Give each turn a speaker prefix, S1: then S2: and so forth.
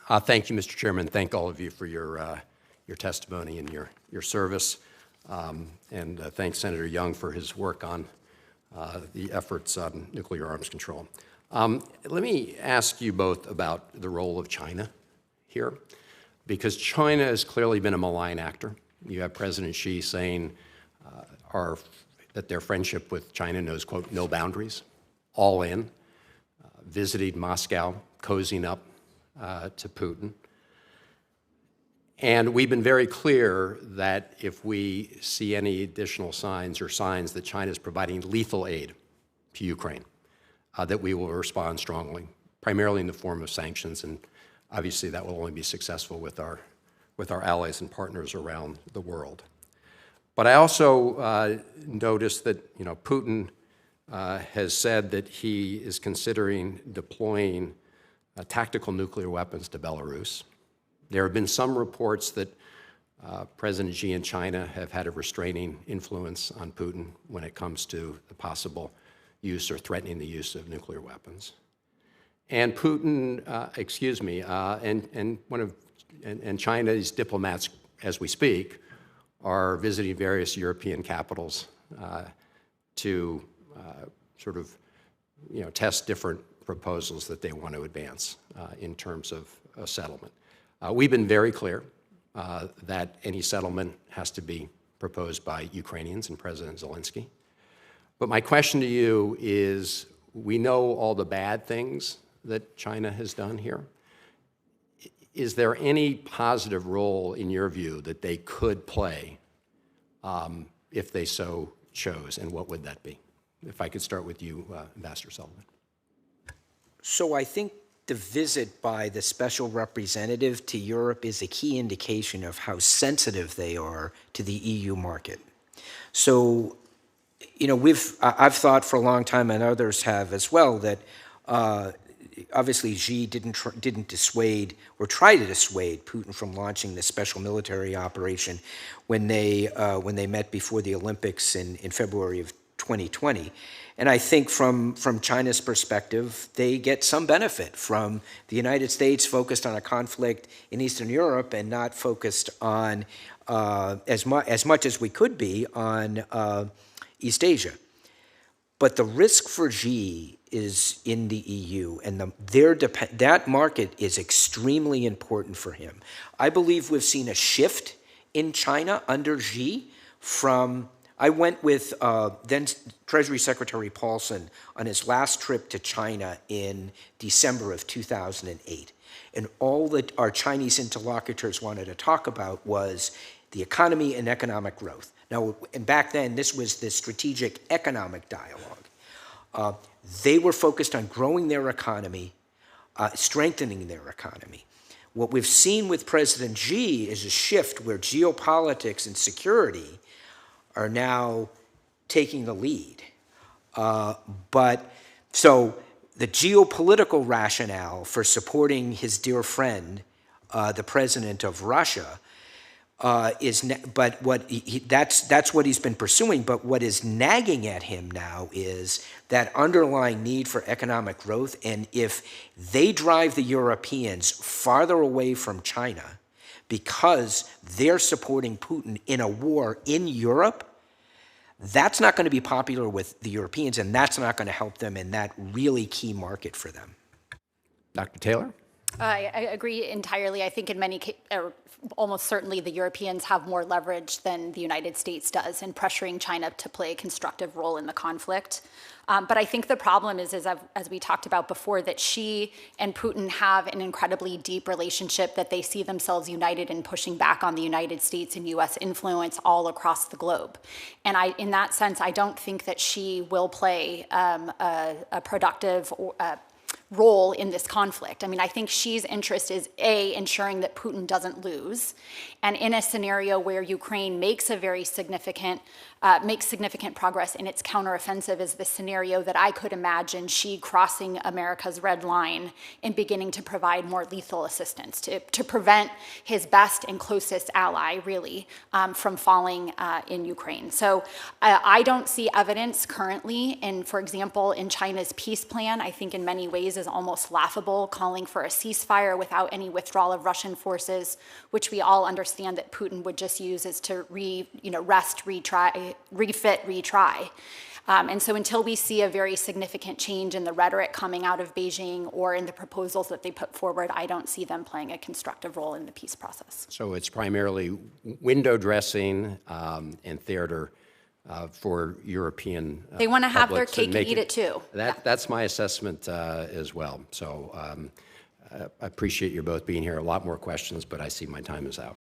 S1: Thank you, Mr. Chairman. Thank all of you for your testimony and your service. And thanks Senator Young for his work on the efforts on nuclear arms control. Let me ask you both about the role of China here, because China has clearly been a malign actor. You have President Xi saying that their friendship with China knows, quote, no boundaries, all in, visited Moscow, cozying up to Putin. And we've been very clear that if we see any additional signs that China is providing lethal aid to Ukraine, that we will respond strongly, primarily in the form of sanctions, and obviously that will only be successful with our allies and partners around the world. But I also noticed that Putin has said that he is considering deploying tactical nuclear weapons to Belarus. There have been some reports that President Xi and China have had a restraining influence on Putin when it comes to the possible use or threatening the use of nuclear weapons. And Putin, and China's diplomats, as we speak, are visiting various European capitals to test different proposals that they want to advance in terms of a settlement. We've been very clear that any settlement has to be proposed by Ukrainians and President Zelensky. But my question to you is, we know all the bad things that China has done here. Is there any positive role, in your view, that they could play if they so chose, and what would that be? If I could start with you, Ambassador Sullivan.
S2: So I think the visit by the special representative to Europe is a key indication of how sensitive they are to the EU market. So, I've thought for a long time, and others have as well, that obviously Xi didn't dissuade or try to dissuade Putin from launching this special military operation when they met before the Olympics in February of 2020. And I think from China's perspective, they get some benefit from the United States focused on a conflict in Eastern Europe and not focused on as much as we could be on East Asia. But the risk for Xi is in the EU, and that market is extremely important for him. I believe we've seen a shift in China under Xi from, I went with then Treasury Secretary Paulson on his last trip to China in December of 2008. And all that our Chinese interlocutors wanted to talk about was the economy and economic growth. Now, and back then, this was the strategic economic dialogue. They were focused on growing their economy, strengthening their economy. What we've seen with President Xi is a shift where geopolitics and security are now taking the lead. So the geopolitical rationale for supporting his dear friend, the president of Russia, that's what he's been pursuing. But what is nagging at him now is that underlying need for economic growth. And if they drive the Europeans farther away from China because they're supporting Putin in a war in Europe, that's not going to be popular with the Europeans, and that's not going to help them in that really key market for them.
S1: Dr. Taylor?
S3: I agree entirely. I think in many cases, almost certainly the Europeans have more leverage than the United States does in pressuring China to play a constructive role in the conflict. But I think the problem is, as we talked about before, that Xi and Putin have an incredibly deep relationship, that they see themselves united in pushing back on the United States and U.S. influence all across the globe. And in that sense, I don't think that Xi will play a productive role in this conflict. I mean, I think Xi's interest is ensuring that Putin doesn't lose, and in a scenario where Ukraine makes significant progress in its counteroffensive is the scenario that I could imagine Xi crossing America's red line and beginning to provide more lethal assistance to prevent his best and closest ally, really, from falling in Ukraine. So I don't see evidence currently for example, in China's peace plan. I think in many ways is almost laughable, calling for a ceasefire without any withdrawal of Russian forces, which we all understand that Putin would just use as to rest, retry, refit, retry. And so until we see a very significant change in the rhetoric coming out of Beijing or in the proposals that they put forward, I don't see them playing a constructive role in the peace process.
S1: So it's primarily window dressing and theater for European
S3: They want to have their
S1: publics
S3: cake and eat it too.
S1: That's my assessment as well. So I appreciate you both being here. A lot more questions, but I see my time is out.